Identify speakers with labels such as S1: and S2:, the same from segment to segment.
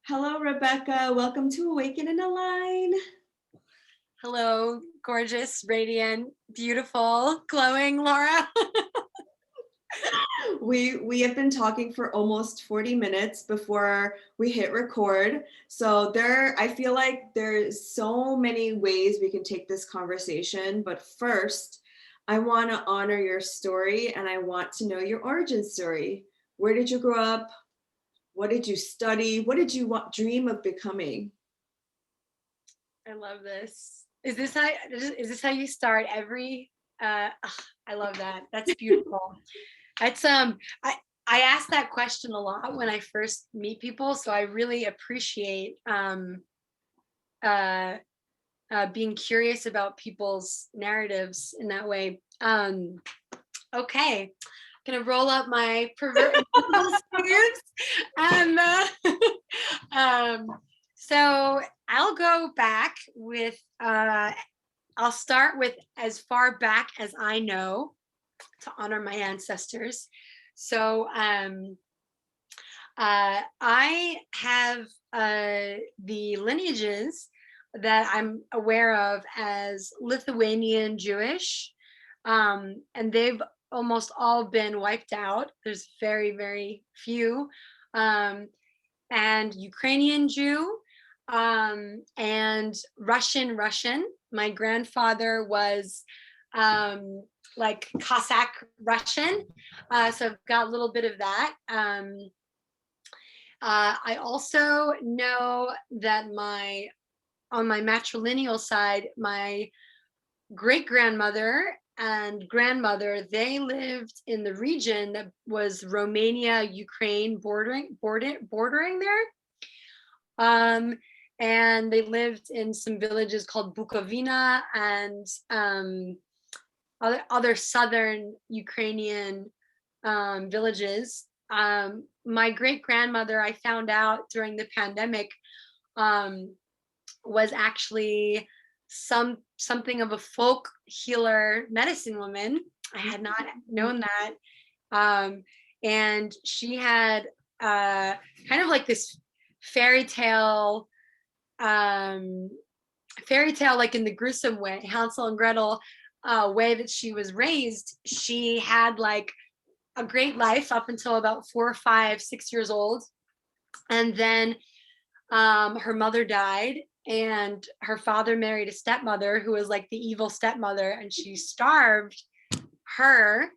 S1: Hello, Rebecca. Welcome to Awaken and Align.
S2: Hello, gorgeous, radiant, beautiful, glowing Laura.
S1: We have been talking for almost 40 minutes before we hit record. So I feel like there's so many ways we can take this conversation. But first, I want to honor your story and I want to know your origin story. Where did you grow up? What did you study? What did you dream of becoming?
S2: I love this. Is this how you start every I love that. That's beautiful. It's I ask that question a lot when I first meet people, so I really appreciate being curious about people's narratives in that way. Okay, gonna roll up my pervert sleeves. And so I'll go back with I'll start with as far back as I know to honor my ancestors. So I have the lineages that I'm aware of as Lithuanian Jewish, and they've almost all been wiped out. There's very, very few. And Ukrainian Jew, and Russian. My grandfather was like Cossack Russian, so I've got a little bit of that. I also know that on my matrilineal side, my great grandmother and grandmother, they lived in the region that was Romania, Ukraine, bordering there. And they lived in some villages called Bukovina and other southern Ukrainian villages. My great grandmother, I found out during the pandemic, was actually something of a folk healer medicine woman. I had not known that. And she had kind of like this fairy tale like in the gruesome way, Hansel and Gretel way that she was raised. She had like a great life up until about 4, 5, 6 years old. And then her mother died and her father married a stepmother who was like the evil stepmother, and she starved her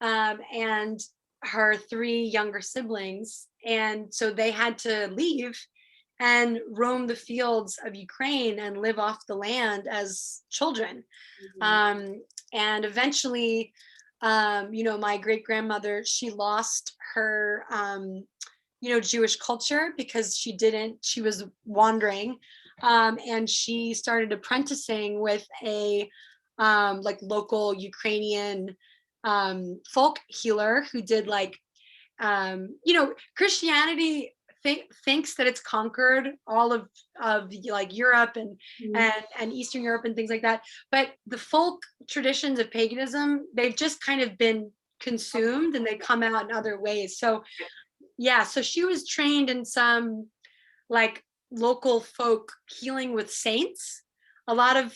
S2: and her 3 younger siblings. And so they had to leave and roam the fields of Ukraine and live off the land as children. Mm-hmm. And eventually, my great grandmother, she lost her, Jewish culture because she was wandering. And she started apprenticing with a like local Ukrainian folk healer who did like, Christianity thinks that it's conquered all of like Europe and Eastern Europe and things like that. But the folk traditions of paganism, they've just kind of been consumed and they come out in other ways. So yeah, so she was trained in some like local folk healing with saints. A lot of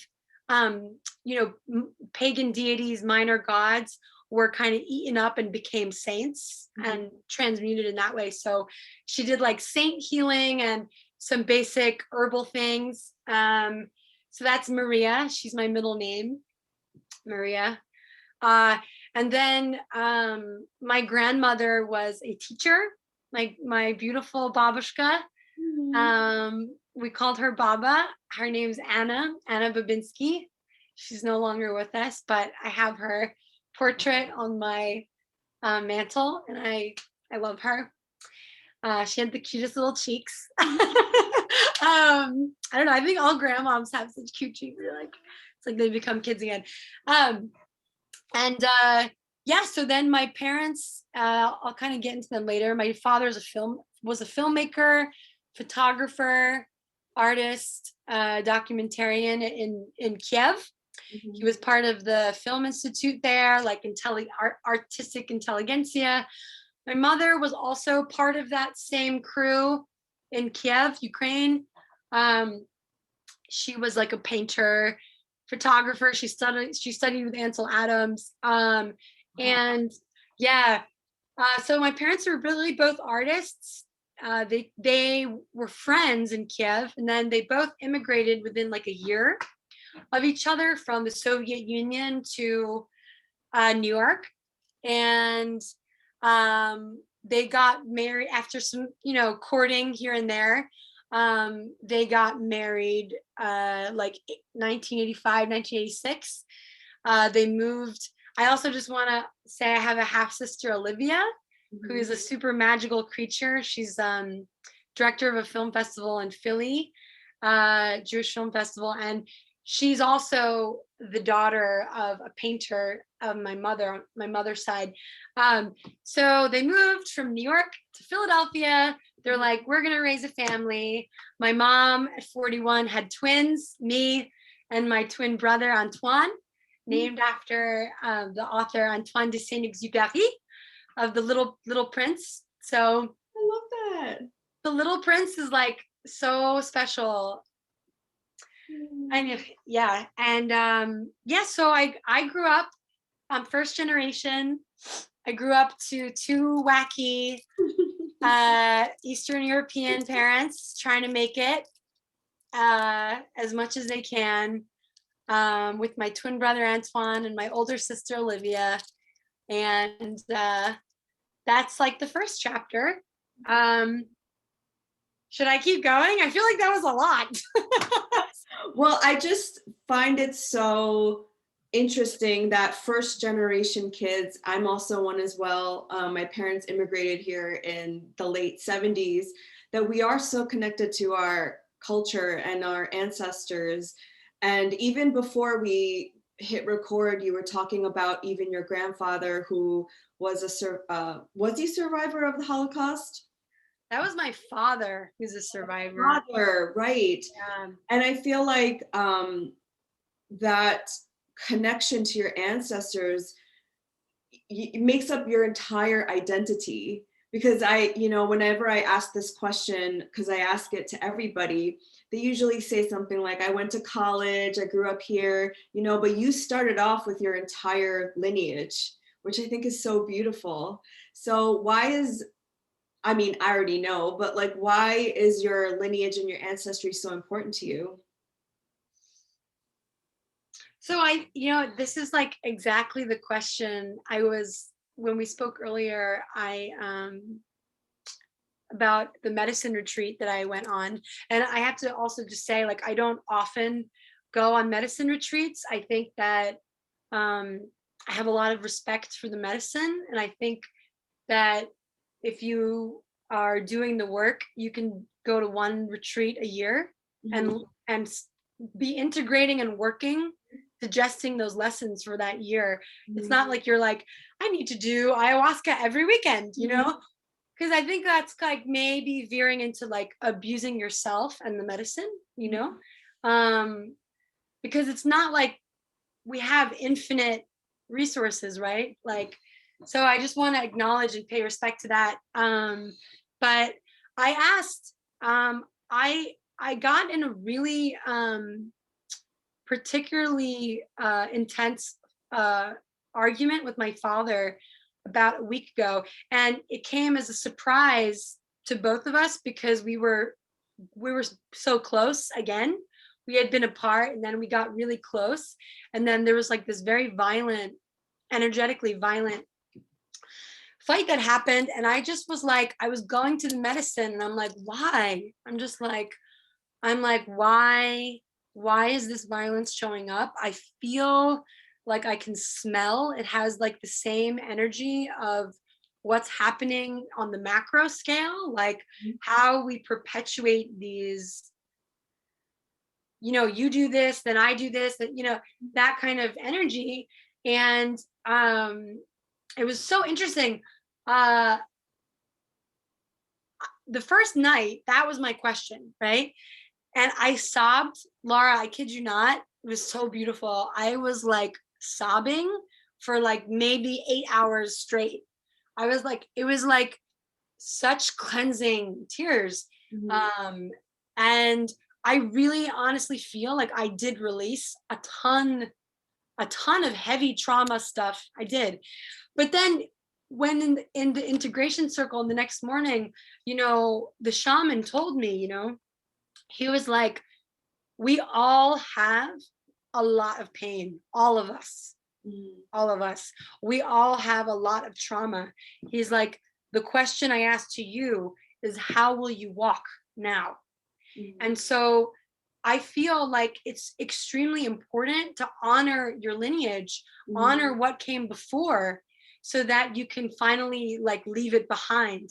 S2: pagan deities, minor gods were kind of eaten up and became saints and transmuted in that way. So she did like saint healing and some basic herbal things. So that's Maria. She's my middle name, Maria. And then my grandmother was a teacher, my beautiful babushka. We called her Baba. Her name's Anna Babinski. She's no longer with us, but I have her portrait on my mantle, and I love her. She had the cutest little cheeks. I don't know. I think all grandmoms have such cute cheeks. It's like they become kids again. So then my parents, I'll kind of get into them later. My father was a filmmaker, photographer, artist, documentarian in Kiev. Mm-hmm. He was part of the film institute there, like artistic intelligentsia. My mother was also part of that same crew. in Kiev, Ukraine. She was like a painter, photographer. She studied with Ansel Adams. And yeah, so my parents were really both artists. They were friends in Kiev, and then they both immigrated within like a year of each other from the Soviet Union to New York. And they got married after some, courting here and there. They got married like 1985, 1986. They moved. I also just want to say I have a half sister, Olivia, who is a super magical creature. She's director of a film festival in Philly, Jewish Film Festival, and she's also the daughter of a painter of my mother's side. So they moved from New York to Philadelphia. They're like, we're gonna raise a family. My mom at 41 had twins, me and my twin brother Antoine, named after the author Antoine de Saint-Exupéry of the Little Prince. So
S1: I love that.
S2: The Little Prince is like so special. I mean, yeah. And so I grew up first generation. I grew up to two wacky Eastern European parents trying to make it as much as they can, with my twin brother Antoine and my older sister Olivia. And that's like the first chapter. Should I keep going? I feel like that was a lot.
S1: Well, I just find it so interesting that first generation kids, I'm also one as well. My parents immigrated here in the late 70s, that we are so connected to our culture and our ancestors. And even before we hit record, you were talking about even your grandfather, who was was he a survivor of the Holocaust?
S2: That was my father, who's a survivor.
S1: Father, right.
S2: Yeah.
S1: And I feel like that connection to your ancestors makes up your entire identity. Because whenever I ask this question, because I ask it to everybody, they usually say something like, I went to college, I grew up here, but you started off with your entire lineage, which I think is so beautiful. So I already know, but like, why is your lineage and your ancestry so important to you?
S2: So this is like exactly the question when we spoke earlier, about the medicine retreat that I went on. And I have to also just say, like, I don't often go on medicine retreats. I think that I have a lot of respect for the medicine. And I think that if you are doing the work, you can go to one retreat a year, mm-hmm. and be integrating and working, digesting those lessons for that year. Mm-hmm. It's not like you're like, I need to do ayahuasca every weekend, because I think that's like maybe veering into like abusing yourself and the medicine, because it's not like we have infinite resources, right? Like, so I just want to acknowledge and pay respect to that. But I asked, I got in a really particularly intense argument with my father about a week ago, and it came as a surprise to both of us because we were so close again. We had been apart, and then we got really close, and then there was like this very violent, energetically violent fight that happened. And I just was like, I was going to the medicine, and I'm like, why? I'm like, why is this violence showing up? I feel like I can smell it has like the same energy of what's happening on the macro scale, like how we perpetuate these, you do this, then I do this, that kind of energy. And it was so interesting. The first night, that was my question, right? And I sobbed, Laura, I kid you not. It was so beautiful. I was like sobbing for like maybe 8 hours straight. It was like such cleansing tears.
S1: Mhm.
S2: And I really honestly feel like I did release a ton of heavy trauma stuff. I did. But then when in the integration circle the next morning, you know, the shaman told me, you know, he was like, we all have a lot of pain,
S1: Mhm.
S2: all of us. We all have a lot of trauma. He's like, the question I asked to you is, how will you walk now?
S1: Mhm.
S2: And so I feel like it's extremely important to honor your lineage, honor
S1: Mhm.
S2: what came before, so that you can finally like leave it behind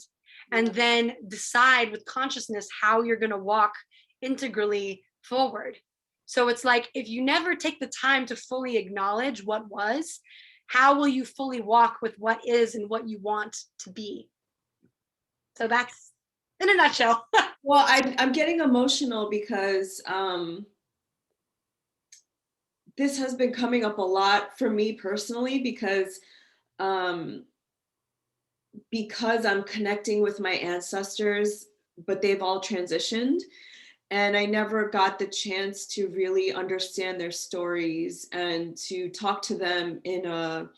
S2: and
S1: Yeah.
S2: then decide with consciousness how you're going to walk integrally forward. So it's like, if you never take the time to fully acknowledge what was, how will you fully walk with what is and what you want to be? So that's in a nutshell.
S1: Well, I'm getting emotional because this has been coming up a lot for me personally um, because I'm connecting with my ancestors, but they've all transitioned. And I never got the chance to really understand their stories and to talk to them in a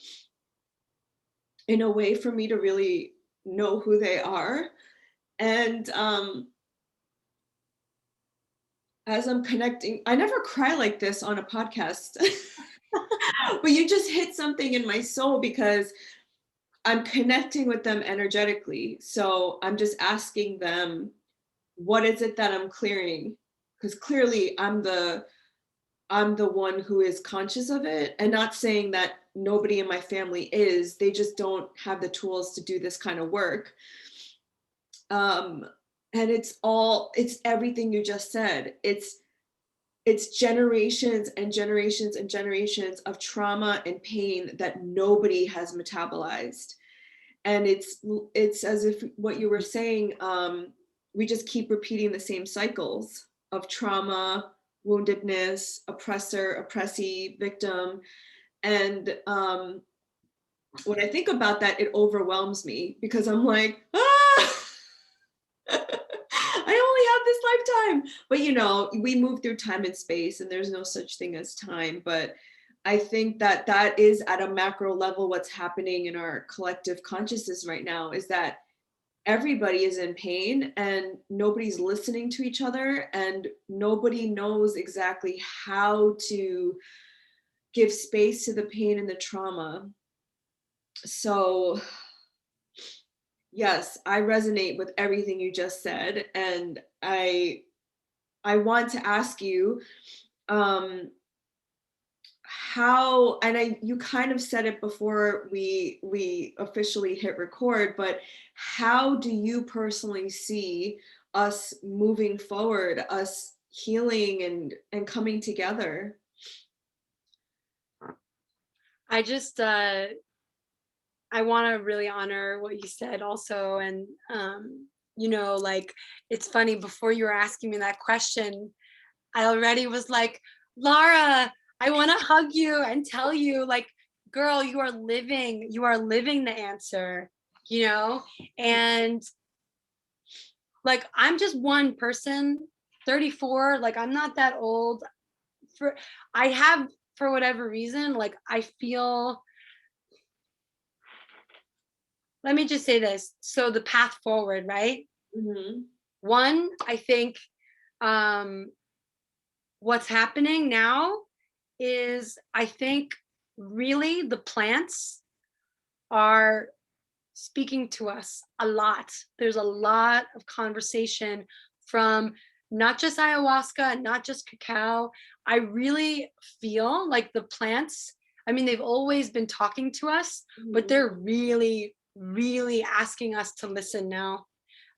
S1: way for me to really know who they are. And as I'm connecting, I never cry like this on a podcast, but you just hit something in my soul because I'm connecting with them energetically. So I'm just asking them, what is it that I'm clearing? Because clearly I'm the one who is conscious of it, and not saying that nobody in my family is. They just don't have the tools to do this kind of work. Um, and it's everything you just said. It's generations and generations and generations of trauma and pain that nobody has metabolized. And it's as if what you were saying, we just keep repeating the same cycles of trauma, woundedness, oppressor, oppressee, victim. And when I think about that, it overwhelms me because I'm like, ah, I only have this lifetime. But you know, we move through time and space, and there's no such thing as time. But I think that that is at a macro level what's happening in our collective consciousness right now is that everybody is in pain and nobody's listening to each other and nobody knows exactly how to give space to the pain and the trauma. So yes, I resonate with everything you just said, and I want to ask you um how, and I you kind of said it before we officially hit record, but how do you personally see us moving forward, us healing and coming together?
S2: I just I want to really honor what you said also. And, you know, like, it's funny, before you were asking me that question, I already was like, Lara, I want to hug you and tell you, like, girl, you are living the answer, you know? And like, I'm just one person, 34, like, I'm not that old. For I have, for whatever reason, like, I feel, let me just say this. So the path forward, right?
S1: Mm-hmm.
S2: One, I think um, what's happening now is, I think, really the plants are speaking to us a lot. There's a lot of conversation from not just ayahuasca, not just cacao. I really feel like the plants, I mean, they've always been talking to us, but
S1: Mm-hmm.
S2: they're really, really asking us to listen now.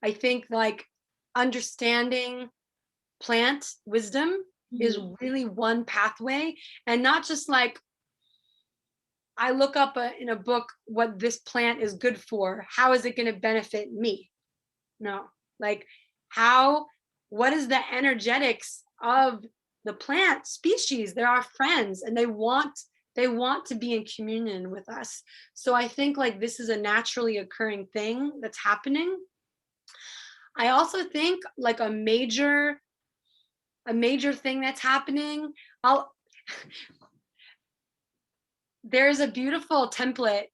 S2: I think like understanding plant wisdom is
S1: Mm-hmm.
S2: really one pathway, and not just like I look up in a book what this plant is good for. How is it going to benefit me? No, like how, what is the energetics of the plant species? They're our friends and they want to be in communion with us. So I think like this is a naturally occurring thing that's happening. I also think like a major thing that's happening. I'll There's a beautiful template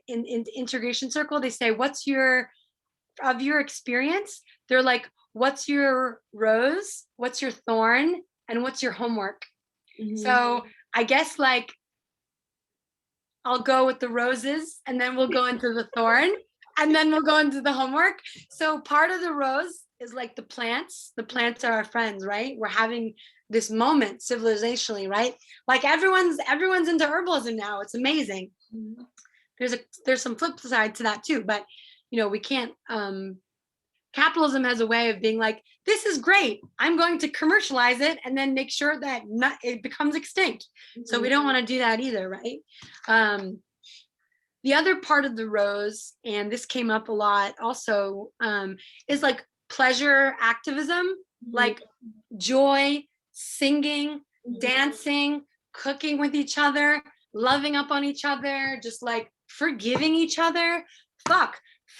S2: in integration circle. They say, what's your of your experience? They're like, what's your rose, what's your thorn, and what's your homework? So I guess like I'll go with the roses, and then we'll go into the thorn, and then we'll go into the homework. So part of the rose is like the plants. The plants are our friends, right? We're having this moment civilizationally, right? Like everyone's into herbalism now. It's amazing. There's some flip side to that too, but we can't capitalism has a way of being like, this is great, I'm going to commercialize it and then make sure that it becomes extinct. So we don't want to do that either, right? The other part of the rose, and this came up a lot also, is like pleasure activism, like joy, singing, dancing, cooking with each other, loving up on each other, just like forgiving each other.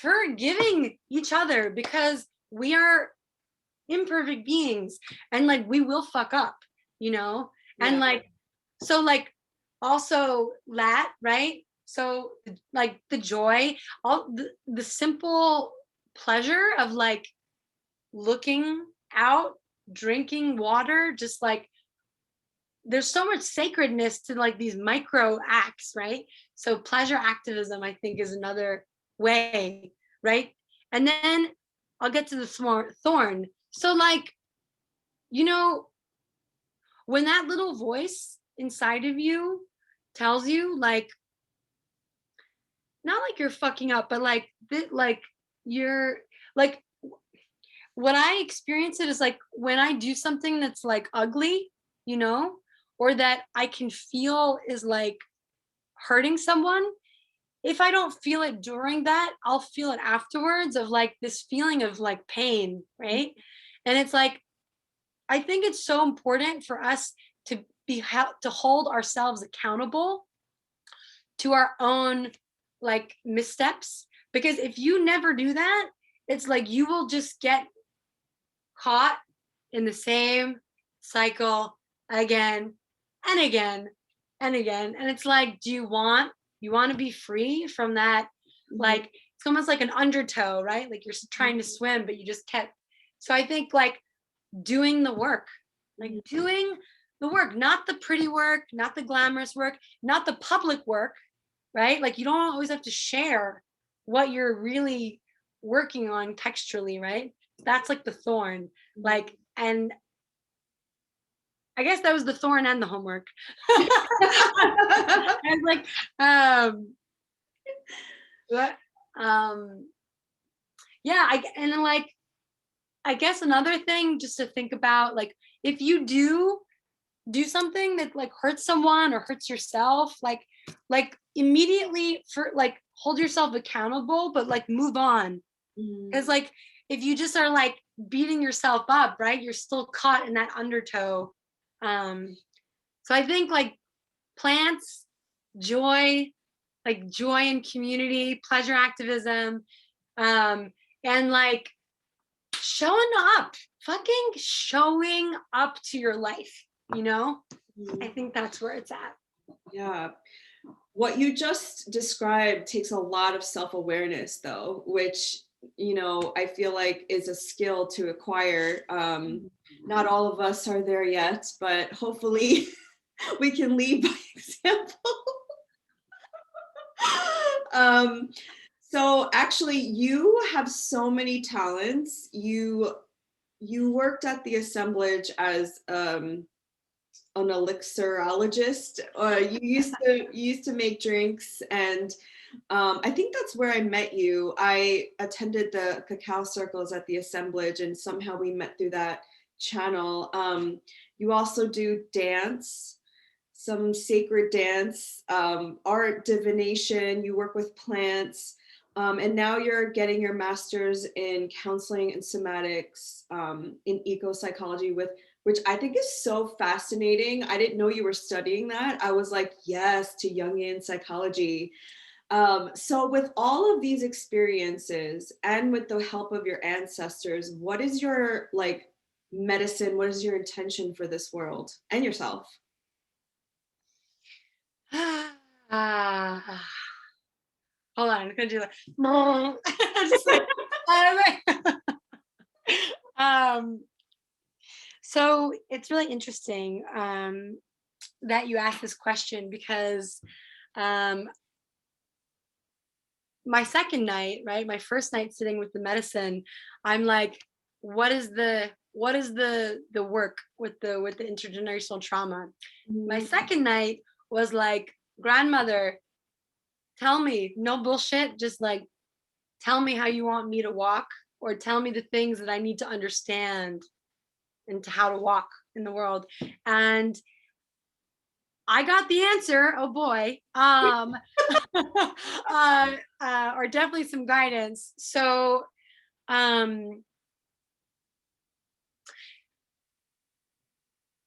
S2: Forgiving each other, because we are imperfect beings, and like we will fuck up, and like, so like also that, right? So like the joy, all the simple pleasure of like looking out, drinking water, just like there's so much sacredness to like these micro acts, right? So pleasure activism, I think, is another way, right? And then I'll get to the thorn. So like, when that little voice inside of you tells you like, not like you're fucking up, but like you're like, what I experience it is like when I do something that's like ugly, or that I can feel is like hurting someone. If I don't feel it during that, I'll feel it afterwards, of like this feeling of like pain, right? And it's like, I think it's so important for us to to hold ourselves accountable to our own like missteps, because if you never do that, it's like you will just get caught in the same cycle again and again and again. And it's like, do you want to be free from that? Like it's almost like an undertow, right? Like you're trying to swim, but you just kept. So I think like doing the work, not the pretty work, not the glamorous work, not the public work, right? Like you don't always have to share what you're really working on texturally, right? That's like the thorn. Like, and I guess that was the thorn and the homework. I was like, yeah, and then like, I guess another thing just to think about, like, if you do something that like hurts someone or hurts yourself, like immediately for like hold yourself accountable, but like move on. Because like if you just are like beating yourself up, right, you're still caught in that undertow. So I think like plants, joy and community, pleasure activism, and like fucking showing up to your life, I think that's where it's at.
S1: Yeah. What you just described takes a lot of self-awareness though, which, I feel like is a skill to acquire. Not all of us are there yet, but hopefully we can lead by example. So actually you have so many talents. You worked at the assemblage as an elixirologist. You used to make drinks, and I think that's where I met you. I attended the cacao circles at the assemblage, and somehow we met through that channel. You also do dance, some sacred dance, art, divination. You work with plants. And now you're getting your master's in counseling and somatics, in eco-psychology, which I think is so fascinating. I didn't know you were studying that. I was like, yes, to Jungian psychology. So with all of these experiences and with the help of your ancestors, what is your like medicine? What is your intention for this world and yourself?
S2: Ah, hold on, I'm gonna do that. Just like, um, so it's really interesting that you asked this question because my second night, right, my first night sitting with the medicine, I'm like, what is the work with the intergenerational trauma? My second night was like, grandmother, tell me, no bullshit, just like tell me how you want me to walk, or tell me the things that I need to understand and to how to walk in the world. And I got the answer. Oh boy. Or definitely some guidance. So um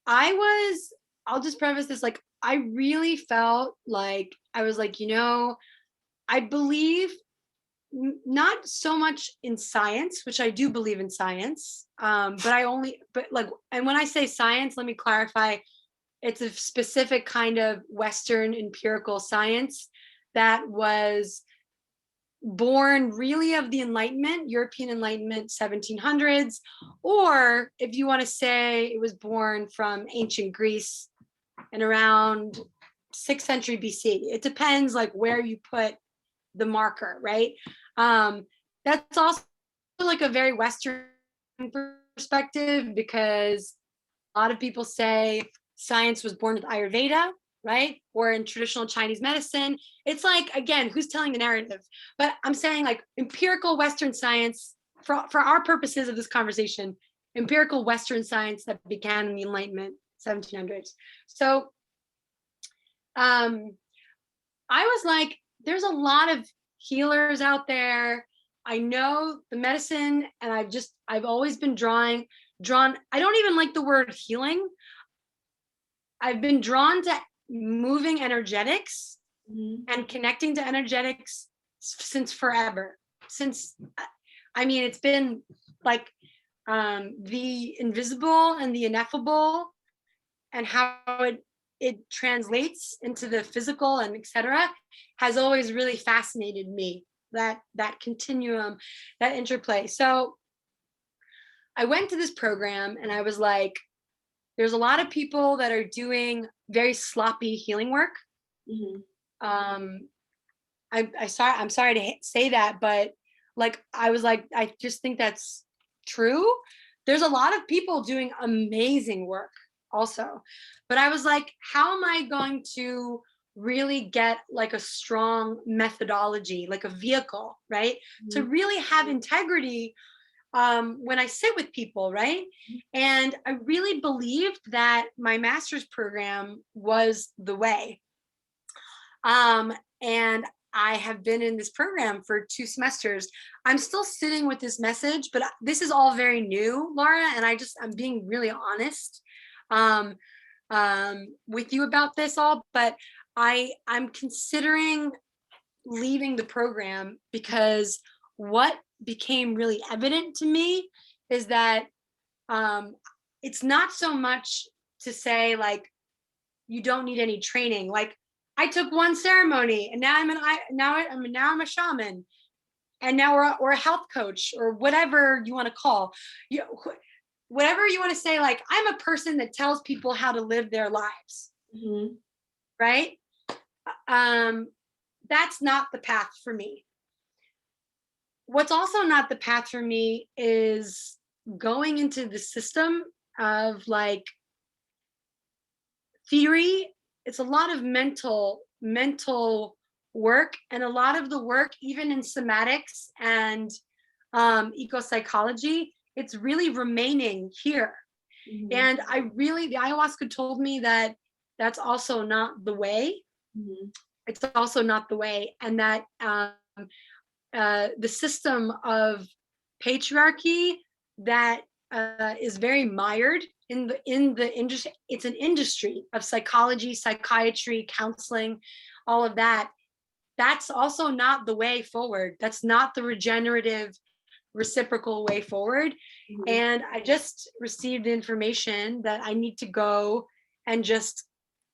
S2: I'll just preface this, like, I really felt like I was like, I believe not so much in science, which I do believe in science, but like, and when I say science, let me clarify, it's a specific kind of Western empirical science that was born really of the Enlightenment, European Enlightenment, 1700s, or if you want to say it was born from ancient Greece and around 6th century BC. It depends like where you put the marker, right? That's also like a very Western perspective, because a lot of people say science was born with Ayurveda, right? Or in traditional Chinese medicine. It's like, again, who's telling the narrative? But I'm saying like empirical Western science, for our purposes of this conversation, empirical Western science that began in the Enlightenment, 1700s. So I was like, there's a lot of healers out there. I know the medicine, and I've always been drawn. I don't even like the word healing. I've been drawn to moving energetics and connecting to energetics since forever. I mean, it's been like the invisible and the ineffable, and how it translates into the physical and etc. has always really fascinated me. That continuum, that interplay. So I went to this program and I was like, there's a lot of people that are doing very sloppy healing work. I'm sorry to say that, but like, I was like, I just think that's true. There's a lot of people doing amazing work also, but I was like, how am I going to really get like a strong methodology, like a vehicle, right? To really have integrity when I sit with people, right? And I really believed that my master's program was the way. And I have been in this program for 2 semesters. I'm still sitting with this message, but this is all very new, Laura, and I'm being really honest with you about this all, but I'm considering leaving the program, because what became really evident to me is that it's not so much to say like you don't need any training. Like, I took one ceremony and now I'm a shaman, and now we're a health coach, or whatever you want to call you, whatever you want to say. Like, I'm a person that tells people how to live their lives, right? That's not the path for me. What's also not the path for me is going into the system of like theory. It's a lot of mental work, and a lot of the work, even in somatics and eco psychology, it's really remaining here. And the ayahuasca told me that that's also not the way. It's also not the way, and that the system of patriarchy that is very mired in the industry. It's an industry of psychology, psychiatry, counseling, all of that. that's also not the way forward. That's not the regenerative, reciprocal way forward.
S1: Mhm.
S2: And I just received information that I need to go and just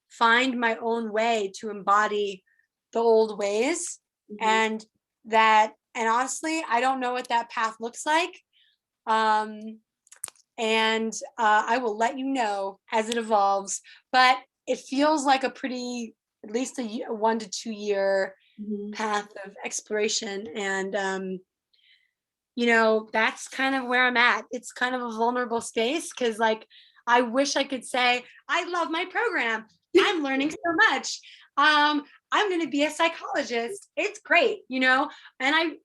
S2: find my own way to embody the old ways.
S1: Mhm.
S2: And honestly, I don't know what that path looks like. And I will let you know as it evolves. But it feels like a pretty, at least a 1 to 2 year
S1: Mhm.
S2: path of exploration. And that's kind of where I'm at. It's kind of a vulnerable space because, like, I wish I could say, I love my program. I'm learning so much. I'm going to be a psychologist. It's great, and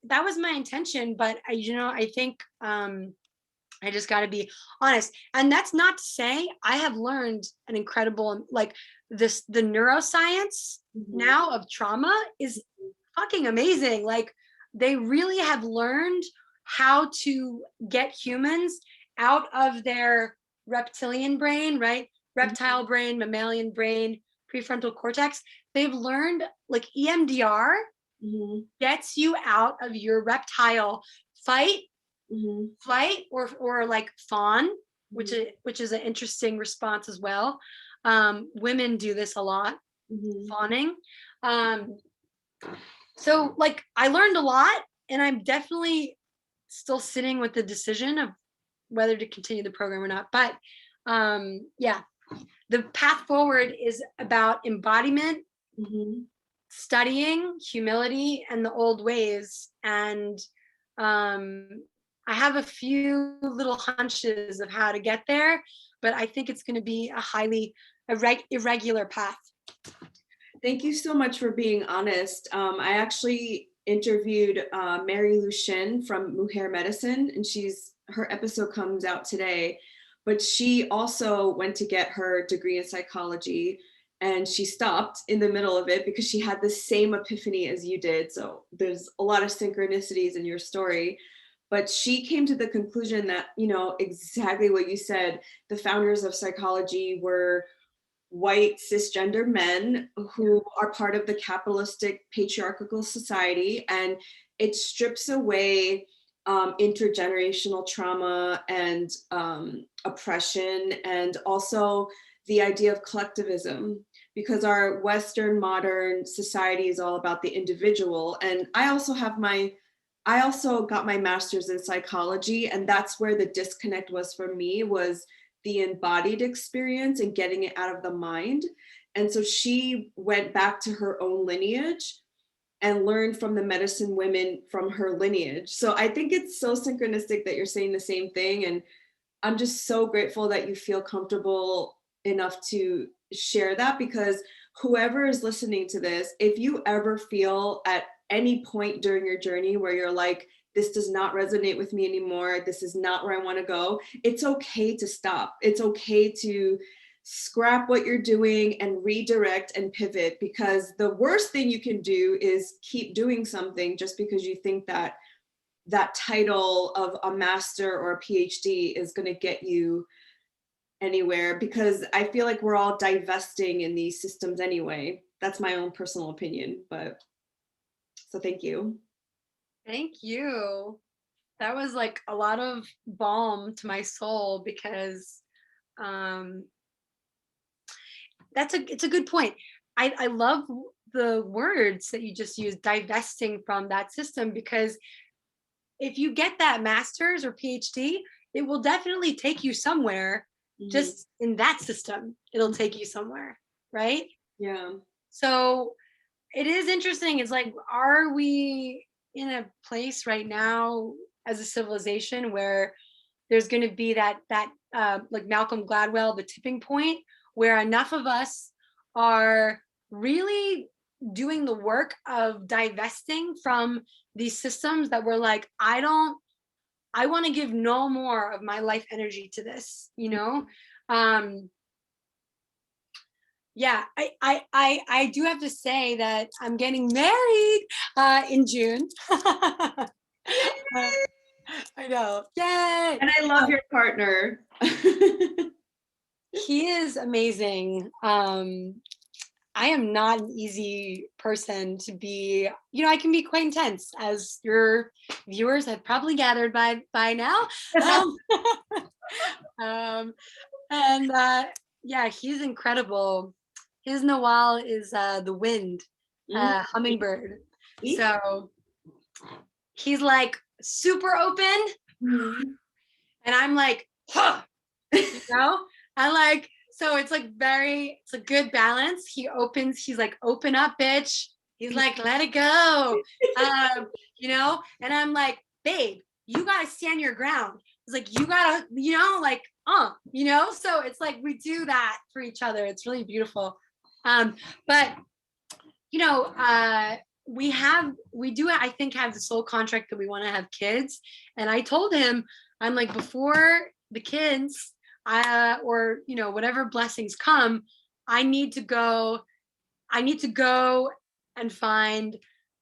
S2: that was my intention. But I think I just got to be honest. And that's not to say I have learned an incredible, like, the neuroscience
S1: Mhm.
S2: now of trauma is fucking amazing. Like, they really have learned how to get humans out of their reptilian brain, right? Reptile brain, mammalian brain, prefrontal cortex. They've learned, like, EMDR
S1: Mhm.
S2: gets you out of your reptile fight,
S1: Mhm.
S2: flight, or like fawn, which
S1: Mhm.
S2: is an interesting response as well. Women do this a lot,
S1: Mhm.
S2: fawning. Um, so, like, I learned a lot, and I'm definitely still sitting with the decision of whether to continue the program or not. But yeah, the path forward is about embodiment,
S1: Mhm.
S2: studying humility and the old ways. And um, I have a few little hunches of how to get there, but I think it's going to be a highly irregular path.
S1: Thank you so much for being honest. I actually interviewed Mary Lucien from Mujer Medicine, and her episode comes out today. But she also went to get her degree in psychology, and she stopped in the middle of it because she had the same epiphany as you did. So there's a lot of synchronicities in your story. But she came to the conclusion that, exactly what you said, the founders of psychology were white cisgender men who are part of the capitalistic patriarchal society, and it strips away intergenerational trauma and oppression, and also the idea of collectivism, because our Western modern society is all about the individual. And I also got my master's in psychology, and that's where the disconnect was for me, was the embodied experience and getting it out of the mind. And so she went back to her own lineage and learned from the medicine women from her lineage. So I think it's so synchronistic that you're saying the same thing. And I'm just so grateful that you feel comfortable enough to share that, because whoever is listening to this, if you ever feel at any point during your journey where you're like, this does not resonate with me anymore, this is not where I want to go, it's okay to stop. It's okay to scrap what you're doing and redirect and pivot, because the worst thing you can do is keep doing something just because you think that title of a master or a PhD is going to get you anywhere, because I feel like we're all divesting in these systems anyway. That's my own personal opinion, but so thank you.
S2: Thank you. That was like a lot of balm to my soul, because um it's a good point. I love the words that you just used, divesting from that system, because if you get that master's or PhD, it will definitely take you somewhere.
S1: Mhm.
S2: Just in that system, it'll take you somewhere, right?
S1: Yeah.
S2: So it is interesting. It's like, are we in a place right now as a civilization where there's going to be that like Malcolm Gladwell, the tipping point, where enough of us are really doing the work of divesting from these systems that we're like, I want to give no more of my life energy to this. um yeah, I do have to say that I'm getting married in June. I know. Yay.
S1: And I love your partner.
S2: He is amazing. I am not an easy person to be, I can be quite intense, as your viewers have probably gathered by now. Um, um, and yeah, he's incredible. His Noel is the wind,
S1: Mm.
S2: hummingbird.
S1: Eek.
S2: So he's like super open,
S1: Mhm.
S2: and I'm like, huh, I like, so it's like it's a good balance. He's like, open up, bitch. He's like, let it go. And I'm like, babe, you gotta stand your ground. It's like, you gotta, so it's like we do that for each other. It's really beautiful. But you know, we do, I think, have the soul contract that we want to have kids. And I told him, I'm like, before the kids, or whatever blessings come, I need to go and find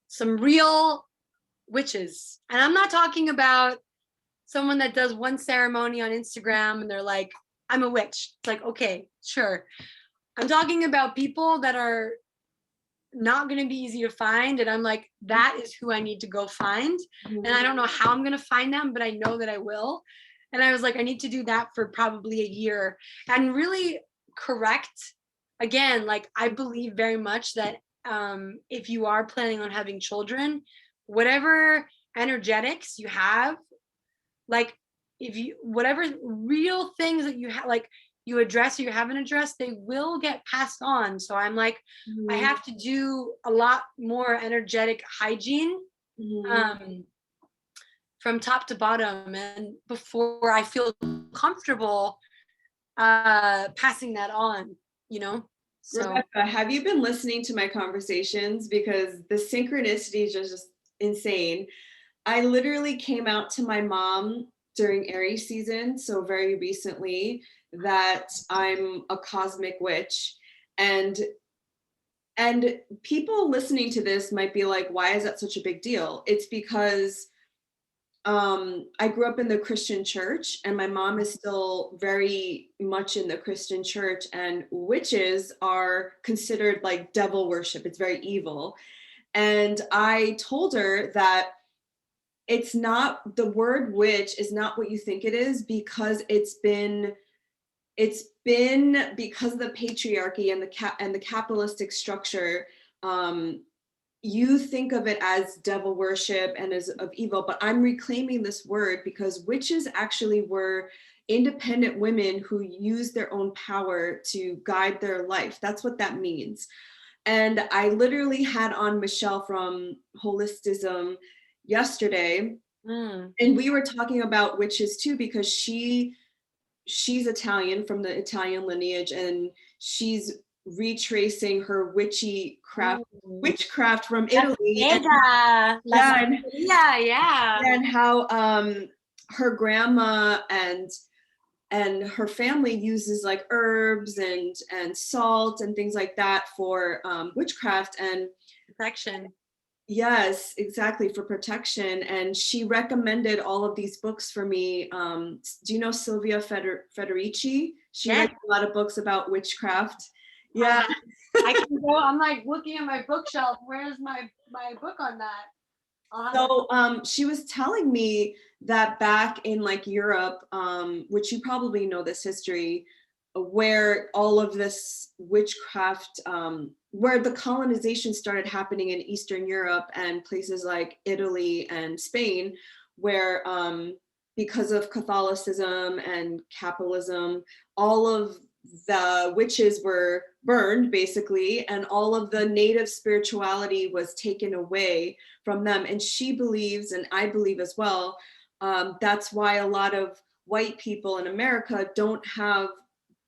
S2: some real witches. And I'm not talking about someone that does one ceremony on Instagram and they're like, I'm a witch. It's like, okay, sure. I'm talking about people that are not going to be easy to find, and I'm like, that is who I need to go find. And I don't know how I'm going to find them, but I know that I will. And I was like, I need to do that for probably a year and really correct. Again, like, I believe very much that if you are planning on having children, whatever energetics you have, like, if you, whatever real things that you have, like, you address or you haven't addressed, they will get passed on. So I'm like, I have to do a lot more energetic hygiene, from top to bottom, and before I feel comfortable passing that on, So
S1: Rebecca, have you been listening to my conversations? Because the synchronicity is just insane. I literally came out to my mom during Aries season, so very recently, that I'm a cosmic witch. And people listening to this might be like, why is that such a big deal? It's because I grew up in the Christian church, and my mom is still very much in the Christian church, and witches are considered like devil worship. It's very evil. And I told her that it's not, the word witch is not what you think it is, because it's been because of the patriarchy and the capitalistic structure. You think of it as devil worship and as of evil, but I'm reclaiming this word because witches actually were independent women who used their own power to guide their life. That's what that means. And I literally had on Michelle from Holistism yesterday, and we were talking about witches too, because she's Italian, from the Italian lineage, and she's retracing her witchcraft from Italy. And how her grandma and her family uses like herbs and salt and things like that for witchcraft and
S2: protection.
S1: Yes, exactly, for protection. And she recommended all of these books for me. Do you know Sylvia Federici? She writes a lot of books about witchcraft. Yeah.
S2: I can go, I'm like looking at my bookshelf. Where's my book on that?
S1: So she was telling me that back in like Europe, which you probably know this history, where all of this witchcraft, where the colonization started happening in Eastern Europe and places like Italy and Spain, where because of Catholicism and capitalism, all of the witches were burned basically, and all of the native spirituality was taken away from them. And she believes, and I believe as well, that's why a lot of white people in America don't have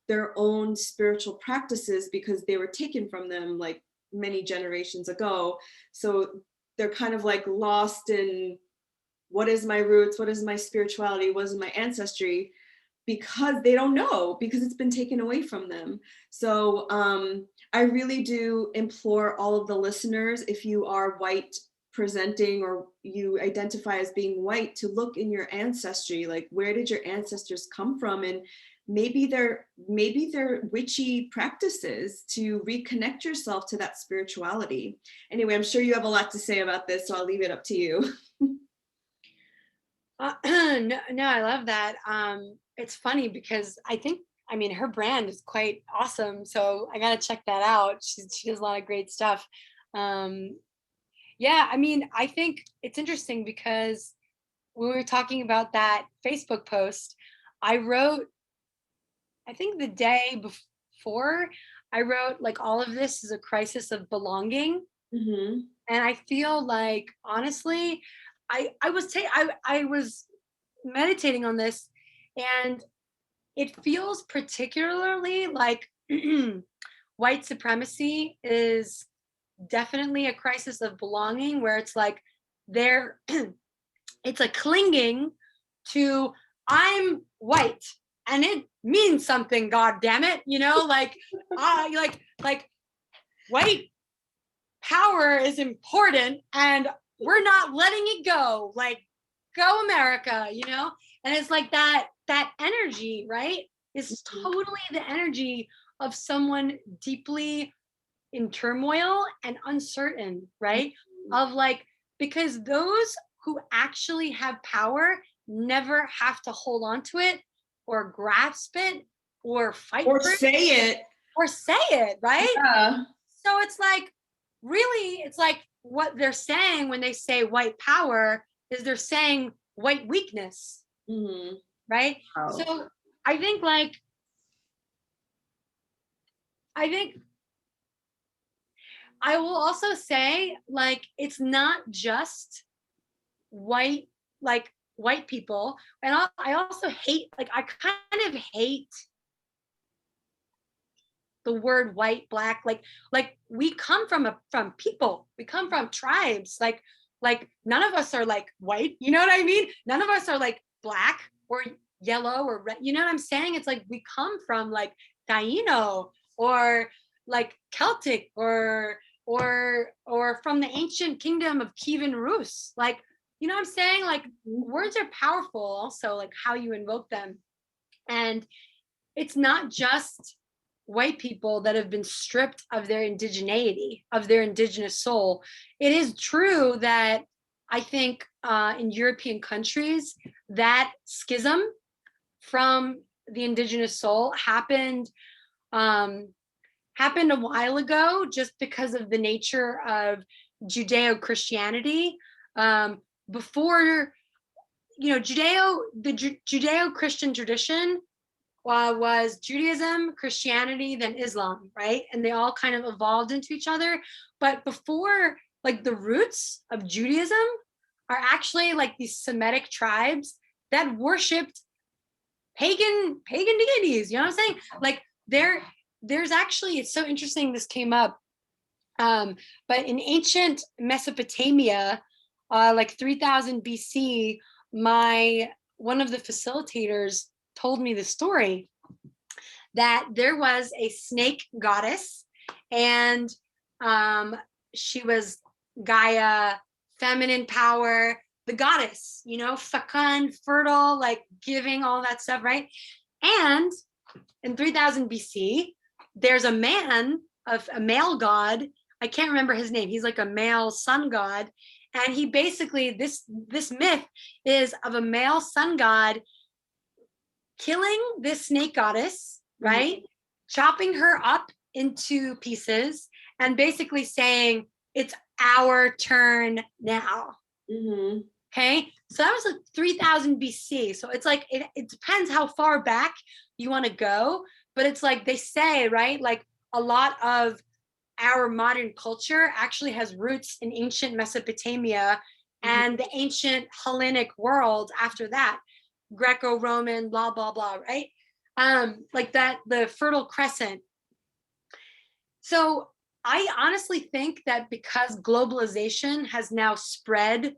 S1: their own spiritual practices, because they were taken from them like many generations ago. So they're kind of like lost in, what is my roots, what is my spirituality, what is my ancestry, because they don't know, because it's been taken away from them. So I really do implore all of the listeners, if you are white presenting or you identify as being white, to look in your ancestry, like, where did your ancestors come from, and maybe they're witchy practices to reconnect yourself to that spirituality. Anyway, I'm sure you have a lot to say about this, so I'll leave it up to you.
S2: No, I love that. It's funny because I mean, her brand is quite awesome. So I got to check that out. She does a lot of great stuff. Um, yeah, I mean, I think it's interesting because when we were talking about that Facebook post, I wrote, I think the day before, I wrote like all of this is a crisis of belonging.
S1: Mm-hmm.
S2: And I feel like honestly, I was meditating on this, and it feels particularly like white supremacy is definitely a crisis of belonging, where it's like there it's a clinging to I'm white and it means something, god damn it, you know, like like white power is important and we're not letting it go, like go America, you know. And it's like that energy, right, is totally the energy of someone deeply in turmoil and uncertain, right? Of like, because those who actually have power never have to hold on to it or grasp it or fight
S1: Or
S2: for it
S1: say it.
S2: or say it, right?
S1: Yeah.
S2: So it's like, really, it's like what they're saying when they say white power is they're saying white weakness,
S1: Mm-hmm.
S2: right?
S1: Wow.
S2: So I think like, I think I will also say, like, it's not just white, like white people. And I also hate, like, I kind of hate the word white, black, like we come from people, we come from tribes, like none of us are like white, you know what I mean? None of us are like black or yellow or red, you know what I'm saying? It's like we come from like Taino or like Celtic or from the ancient kingdom of Kievan Rus, like, you know what I'm saying? Like words are powerful also, like how you invoke them. And it's not just white people that have been stripped of their indigeneity, of their indigenous soul. It is true that I think in European countries, that schism from the indigenous soul happened a while ago, just because of the nature of Judeo-Christianity. Before, you know, Judeo-Christian tradition was Judaism, Christianity, then Islam, right? And they all kind of evolved into each other. But before, like the roots of Judaism are actually like these Semitic tribes that worshipped pagan deities. You know what I'm saying? Like there's actually, it's so interesting this came up. But in ancient Mesopotamia, like 3000 BC, one of the facilitators told me the story that there was a snake goddess, and she was Gaia, feminine power, the goddess, you know, fecund, fertile, like giving all that stuff, right? And in 3000 BC, there's a male god. I can't remember his name. He's like a male sun god. And he basically, this myth is of a male sun god killing this snake goddess, right? Mm-hmm. Chopping her up into pieces and basically saying, it's our turn now. Mm-hmm. Okay. So that was like 3000 BC. So it's like, it depends how far back you want to go, but it's like they say, right? Like a lot of our modern culture actually has roots in ancient Mesopotamia and the ancient Hellenic world after that, Greco-Roman, blah, blah, blah, right? Like that, the Fertile Crescent. So I honestly think that because globalization has now spread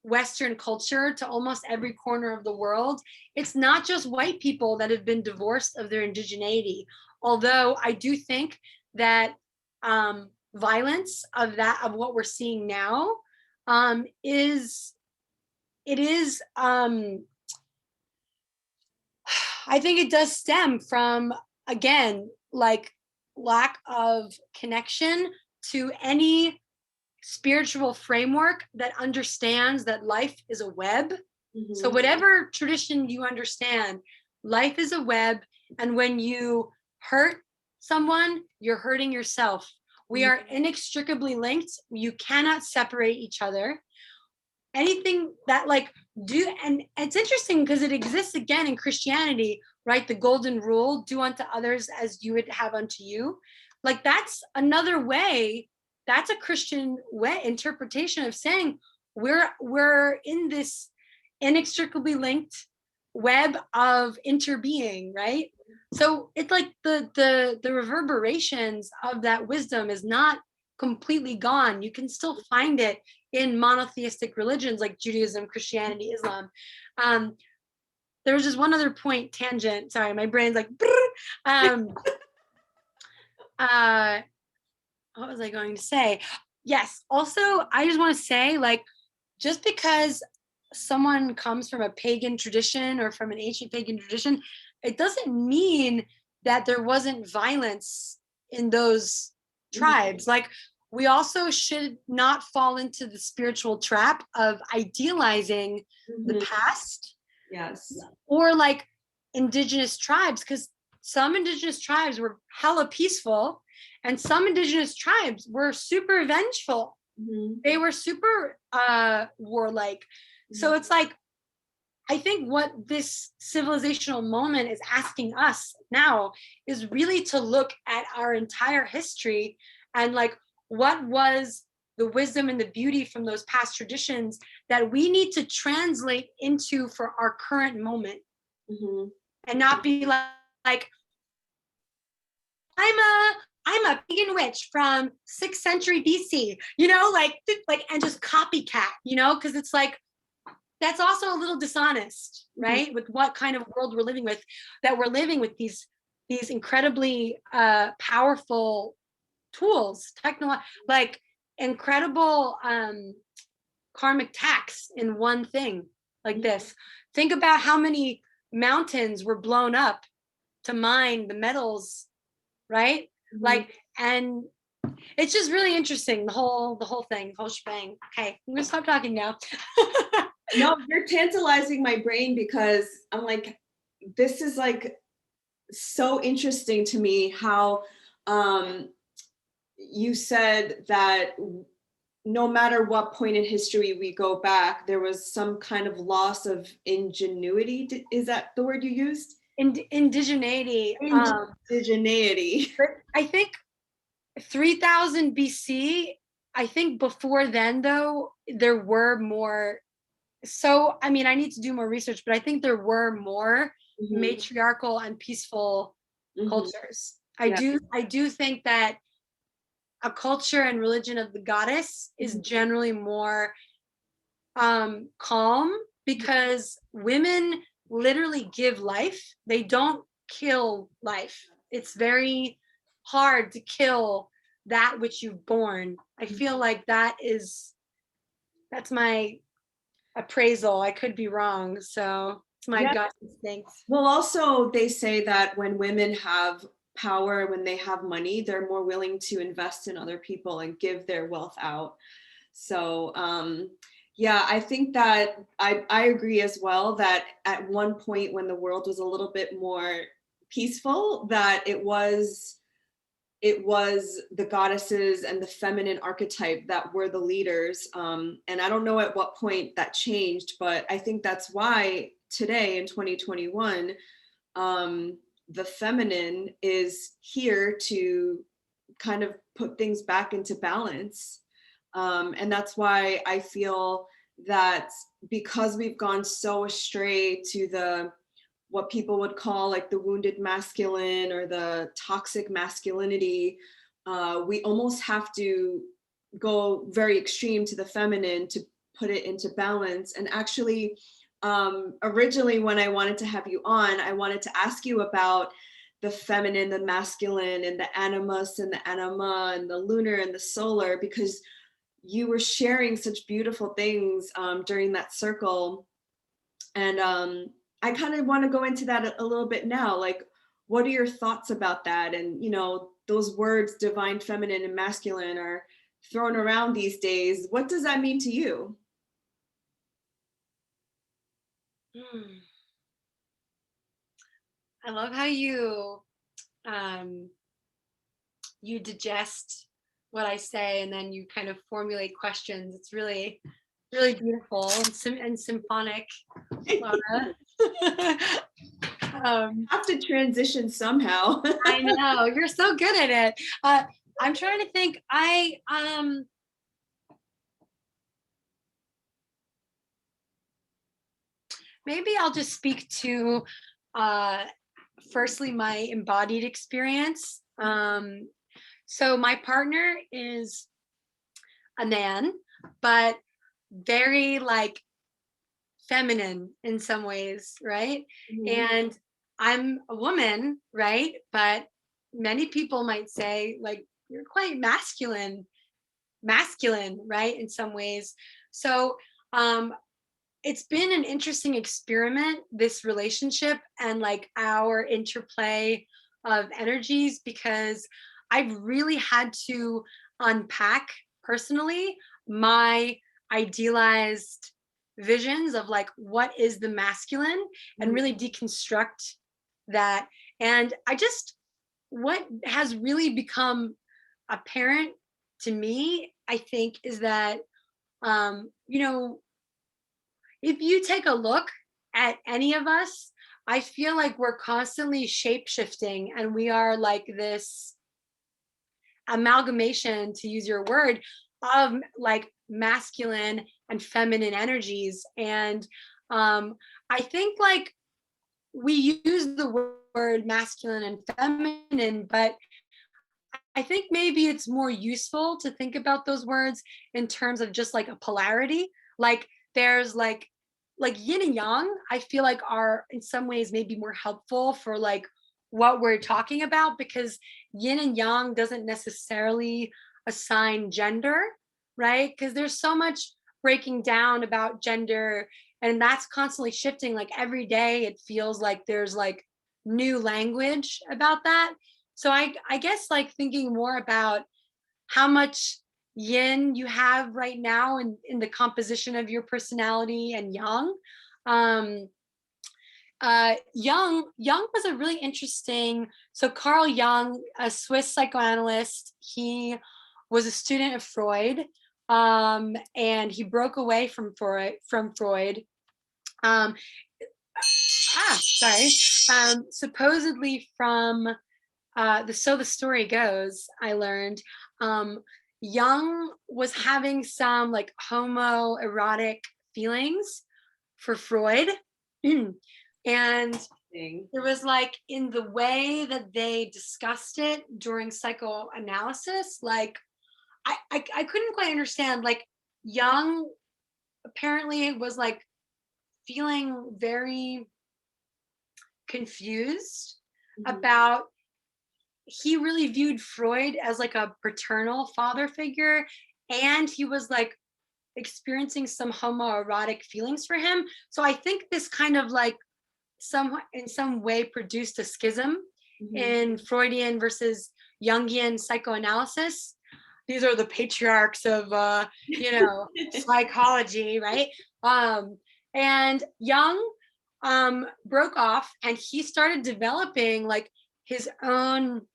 S2: Western culture to almost every corner of the world, it's not just white people that have been divorced of their indigeneity. Although I do think that violence of what we're seeing now is I think it does stem from, again, like lack of connection to any spiritual framework that understands that life is a web. So whatever tradition you understand, life is a web. And when you hurt someone, you're hurting yourself. We are inextricably linked. You cannot separate each other. Anything that and it's interesting because it exists again in Christianity, right? The golden rule, do unto others as you would have unto you. Like that's another way, that's a Christian way interpretation of saying we're in this inextricably linked web of interbeing, right? So it's like the reverberations of that wisdom is not completely gone. You can still find it in monotheistic religions like Judaism, Christianity, Islam. There was just one other point, tangent. Sorry, my brain's like, what was I going to say? Yes. Also, I just want to say, like, just because someone comes from a pagan tradition or from an ancient pagan tradition, it doesn't mean that there wasn't violence in those tribes. Like, we also should not fall into the spiritual trap of idealizing the past.
S1: Yes.
S2: Or like indigenous tribes, because some indigenous tribes were hella peaceful and some indigenous tribes were super vengeful. They were super warlike. So it's like, I think what this civilizational moment is asking us now is really to look at our entire history and like, what was the wisdom and the beauty from those past traditions that we need to translate into for our current moment, and not be like I'm a pagan witch from 6th century BC, you know, like and just copycat, you know, because it's like that's also a little dishonest, right? With what kind of world we're living with, that we're living with these incredibly powerful tools, like incredible karmic tax in one thing like this. Think about how many mountains were blown up to mine the metals, right? Like, and it's just really interesting, the whole thing, the whole shebang. Okay, I'm gonna stop talking now.
S1: No, you're tantalizing my brain because I'm like, this is like so interesting to me how you said that no matter what point in history we go back, there was some kind of loss of ingenuity. Is that the word you used?
S2: Indigeneity.
S1: Indigeneity.
S2: But I think 3000 BC, I think before then, though, there were more. So, I mean, I need to do more research, but I think there were more matriarchal and peaceful cultures. I do think that a culture and religion of the goddess is generally more calm, because women literally give life. They don't kill life. It's very hard to kill that which you've born. I feel like that's my appraisal. I could be wrong. So it's my gut instinct.
S1: Well, also they say that when women have power, when they have money, they're more willing to invest in other people and give their wealth out. So yeah, I think that I agree as well that at one point when the world was a little bit more peaceful, that it was the goddesses and the feminine archetype that were the leaders. And I don't know at what point that changed, but I think that's why today in 2021, the feminine is here to kind of put things back into balance. And that's why I feel that because we've gone so astray to what people would call like the wounded masculine or the toxic masculinity, we almost have to go very extreme to the feminine to put it into balance. And actually, originally when I wanted to have you on, I wanted to ask you about the feminine, the masculine, and the animus and the anima and the lunar and the solar, because you were sharing such beautiful things during that circle. And I kind of want to go into that a little bit now. Like, what are your thoughts about that? And, you know, those words, divine feminine and masculine, are thrown around these days. What does that mean to you?
S2: Hmm. I love how um, you digest what I say and then you kind of formulate questions. It's really, really beautiful and symphonic, Laura.
S1: Have to transition somehow.
S2: I know you're so good at it. I'm trying to think. Maybe I'll just speak to firstly my embodied experience. So my partner is a man, but very like feminine in some ways, right?
S1: Mhm.
S2: And I'm a woman, right? But many people might say like you're quite masculine, right? In some ways. So um it's been an interesting experiment, this relationship and like our interplay of energies, because I've really had to unpack personally my idealized visions of like what is the masculine and
S1: Mhm.
S2: really deconstruct that. And what has really become apparent to me, I think, is that, you know, if you take a look at any of us, I feel like we're constantly shape shifting and we are like this amalgamation, to use your word, of like masculine and feminine energies. And I think like we use the word masculine and feminine, but I think maybe it's more useful to think about those words in terms of just like a polarity. Like there's like yin and yang, I feel like are in some ways maybe more helpful for like what we're talking about, because yin and yang doesn't necessarily assign gender, right? Because there's so much breaking down about gender and that's constantly shifting. Like every day it feels like there's like new language about that. So I guess like thinking more about how much yin you have right now in the composition of your personality and yang. Um, Jung was a really interesting. So Carl Jung, a Swiss psychoanalyst, he was a student of Freud, and he broke away from Freud. Um, sorry. Supposedly from the story goes, I learned, Jung was having some like homoerotic feelings for Freud. And it was like in the way that they discussed it during psychoanalysis, like I couldn't quite understand. Like Jung apparently was like feeling very confused
S1: Mhm.
S2: about, he really viewed Freud as like a paternal father figure, and he was like experiencing some homoerotic feelings for him. So I think this kind of like in some way produced a schism
S1: Mhm.
S2: in Freudian versus Jungian psychoanalysis. These are the patriarchs of psychology, right? Um, and Jung broke off and he started developing like his own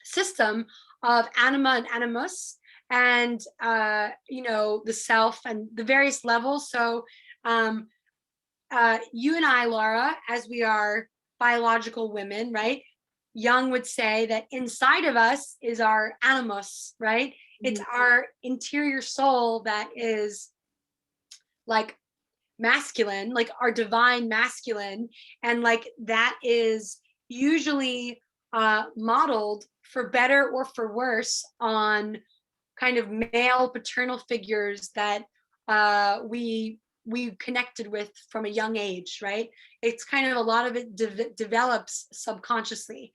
S2: system of anima and animus, and the self and the various levels. So um, you and I, Laura, as we are biological women, right? Jung would say that inside of us is our animus, right? It's
S1: Mhm.
S2: our interior soul that is like masculine, like our divine masculine. And like that is usually modeled for better or for worse on kind of male paternal figures that we connected with from a young age, right? It's kind of a lot of it develops subconsciously,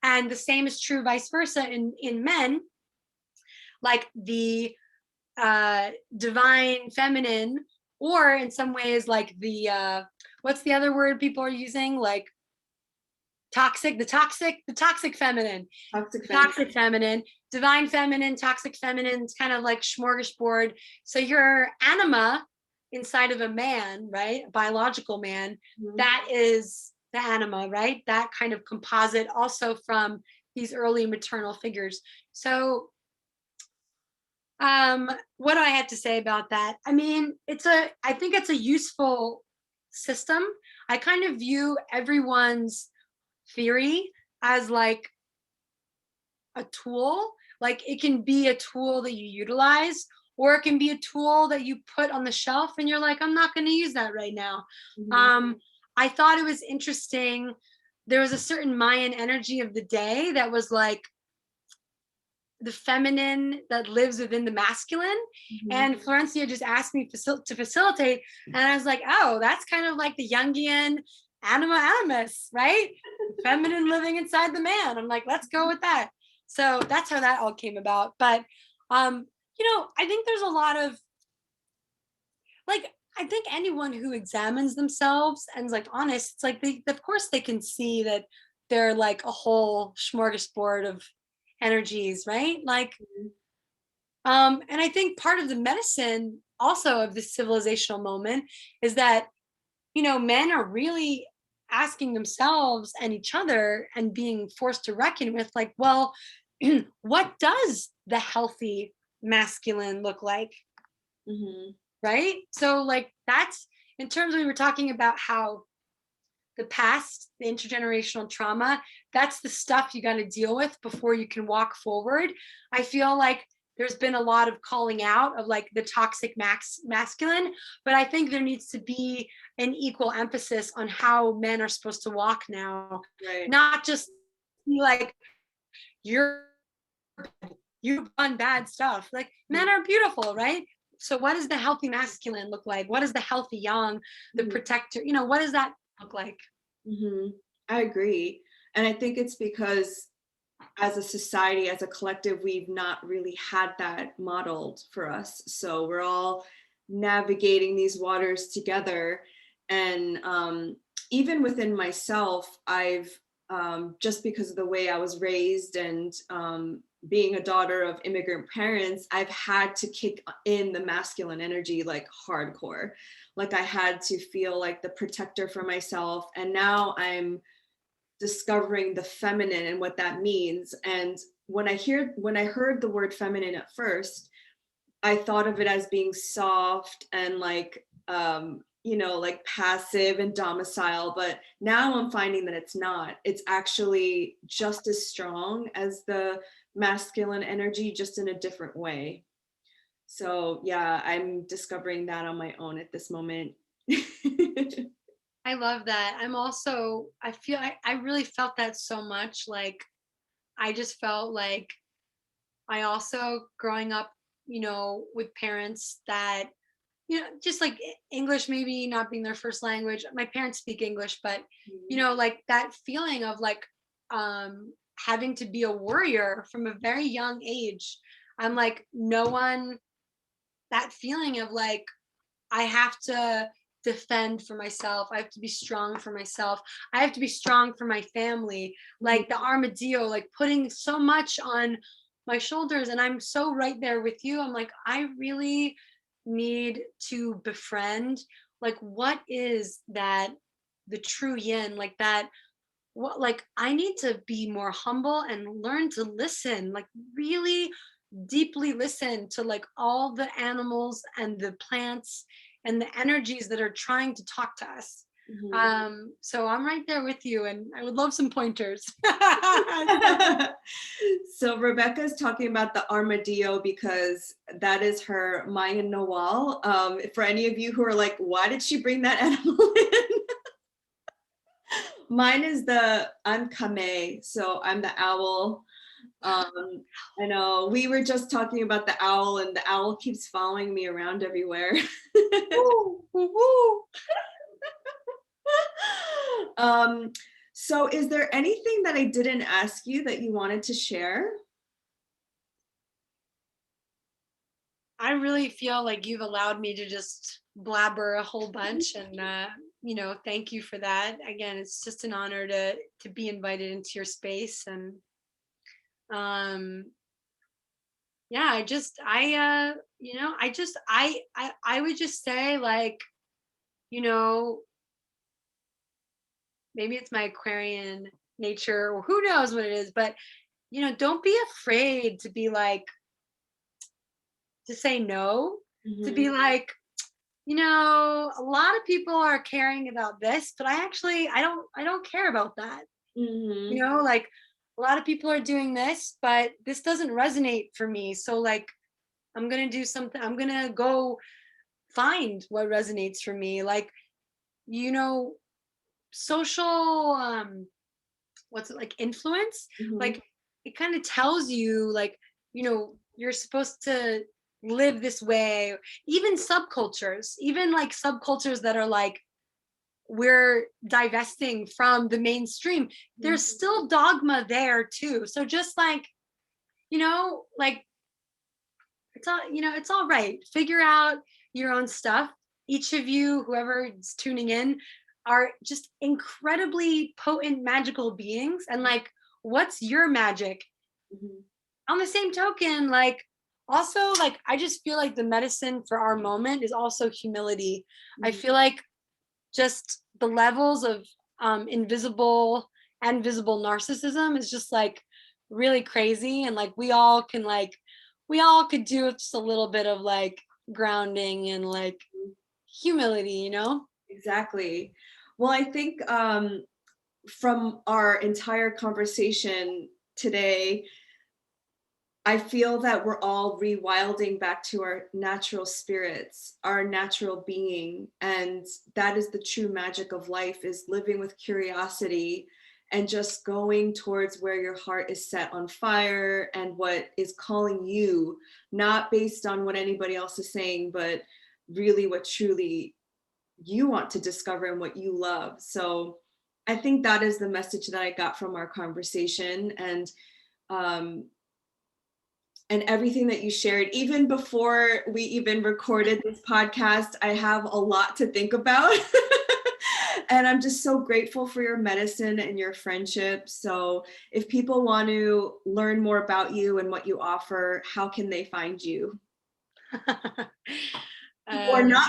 S2: and the same is true vice versa in men. Like the divine feminine, or in some ways like the what's the other word people are using? Like toxic, the toxic feminine,
S1: Toxic
S2: the
S1: feminine.
S2: toxic feminine, divine feminine, toxic feminine. It's kind of like smorgasbord. So your anima inside of a man, right? A biological man,
S1: Mhm.
S2: that is the anima, right? That kind of composite also from these early maternal figures. So what do I have to say about that? I mean, I think it's a useful system. I kind of view everyone's theory as like a tool. Like it can be a tool that you utilize, or it can be a tool that you put on the shelf and you're like, I'm not going to use that right now.
S1: Mhm.
S2: I thought it was interesting. There was a certain Mayan energy of the day that was like the feminine that lives within the masculine.
S1: Mhm.
S2: And Florencia just asked me to facilitate. And I was like, oh, that's kind of like the Jungian anima animus, right? Feminine living inside the man. I'm like, let's go with that. So that's how that all came about. But, I think there's a lot of like, I think anyone who examines themselves and is like honest, it's like of course they can see that they're like a whole smorgasbord of energies, right? Like, and I think part of the medicine also of this civilizational moment is that, men are really asking themselves and each other and being forced to reckon with, like, well, what does the healthy masculine look like?
S1: Mhm.
S2: Right? So, like, that's in terms of we were talking about how the past, the intergenerational trauma, that's the stuff you got to deal with before you can walk forward. I feel like there's been a lot of calling out of like the toxic masculine, but I think there needs to be an equal emphasis on how men are supposed to walk now,
S1: Right.
S2: not just be like, you're you've done bad stuff. Like men are beautiful, right? So what does the healthy masculine look like? What is the healthy yang, the
S1: Mhm.
S2: protector? What does that look like?
S1: Mhm. I agree. And I think it's because as a society, as a collective, we've not really had that modeled for us. So we're all navigating these waters together. And even within myself, I've just because of the way I was raised and being a daughter of immigrant parents, I've had to kick in the masculine energy like hardcore. Like I had to feel like the protector for myself. And now I'm discovering the feminine and what that means. And when I heard the word feminine at first, I thought of it as being soft and like like passive and domicile, but now I'm finding that it's not. It's actually just as strong as the masculine energy, just in a different way. So yeah, I'm discovering that on my own at this moment.
S2: I love that. I feel I really felt that so much. Like, I just felt like I also growing up, with parents that, just like English maybe not being their first language. My parents speak English, but, like that feeling of like having to be a warrior from a very young age. I'm like, no one, that feeling of like, I have to defend for myself. I have to be strong for myself. I have to be strong for my family. Like the armadillo, like putting so much on my shoulders. And I'm so right there with you. I'm like, I really need to befriend, like, what is that, the true yin, like that. What, like, I need to be more humble and learn to listen, like really deeply listen to like all the animals and the plants and the energies that are trying to talk to us.
S1: Mhm.
S2: So I'm right there with you, and I would love some pointers.
S1: So Rebecca is talking about the armadillo because that is her Mayan Noel. For any of you who are like, why did she bring that animal in? Mine is I'm Kame, so I'm the owl. I know we were just talking about the owl, and the owl keeps following me around everywhere.
S2: Woo, woo, woo.
S1: um, so is there anything that I didn't ask you that you wanted to share?
S2: I really feel like you've allowed me to just blabber a whole bunch, and thank you for that. Again, it's just an honor to be invited into your space. And um yeah, I would just say, like, you know, maybe it's my Aquarian nature, or who knows what it is, but don't be afraid to be like, to say no, to
S1: Mhm.
S2: be like, a lot of people are caring about this, but I don't care about that.
S1: Mhm.
S2: Like, a lot of people are doing this, but this doesn't resonate for me. So, like, I'm going to do something. I'm going to go find what resonates for me. Like, you know, social, what's it, like, influence?
S1: Mhm.
S2: Like, it kind of tells you, like, you're supposed to live this way. Even subcultures, even like subcultures that are like, we're divesting from the mainstream, there's
S1: Mhm.
S2: still dogma there too. So just like, like, it's all right. Figure out your own stuff. Each of you, whoever is tuning in, are just incredibly potent magical beings. And like, what's your magic?
S1: Mhm.
S2: On the same token, like, also, like, I just feel like the medicine for our moment is also humility. I
S1: Mhm.
S2: feel like just the levels of invisible and visible narcissism is just like really crazy. And like, we all could do with just a little bit of like grounding and like humility.
S1: Exactly. Well, I think from our entire conversation today, I feel that we're all rewilding back to our natural spirits, our natural being. And that is the true magic of life, is living with curiosity and just going towards where your heart is set on fire and what is calling you, not based on what anybody else is saying, but really what truly you want to discover and what you love. So I think that is the message that I got from our conversation. Um, and everything that you shared, even before we even recorded this podcast, I have a lot to think about. And I'm just so grateful for your medicine and your friendship. So if people want to learn more about you and what you offer, how can they find you?
S2: um,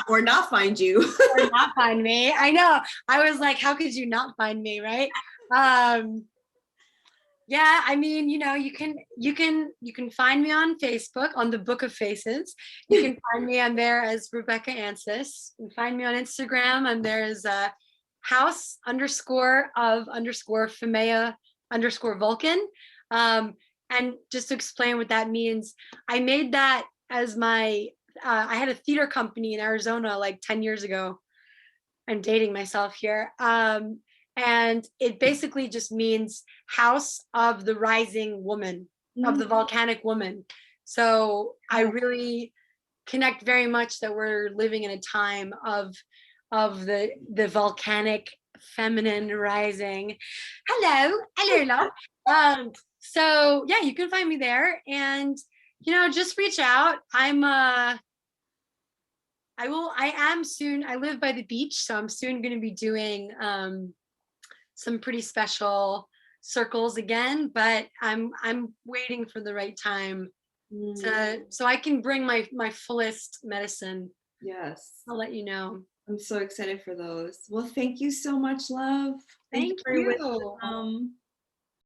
S1: Or not find you?
S2: or not find me. I know. I was like, how could you not find me, right? um Yeah, I mean, you can find me on Facebook on the Book of Faces. You can find me on there as Rebecca Antsis. You can find me on Instagram, and there's house _of _Fumea _Vulcan. Um, and just to explain what that means, I made that as my I had a theater company in Arizona like 10 years ago. I'm dating myself here. And it basically just means house of the rising woman, of the volcanic woman. So I really connect very much that we're living in a time of the volcanic feminine rising. Hello, love. So yeah, you can find me there, and just reach out. I am soon. I live by the beach, so I'm soon going to be doing some pretty special circles again. But I'm waiting for the right time
S1: Mm,
S2: to so I can bring my fullest medicine.
S1: yes.
S2: I'll let you know.
S1: I'm so excited for those. Well, thank you so much, love. Thank you
S2: Thank
S1: for your
S2: you.
S1: wisdom.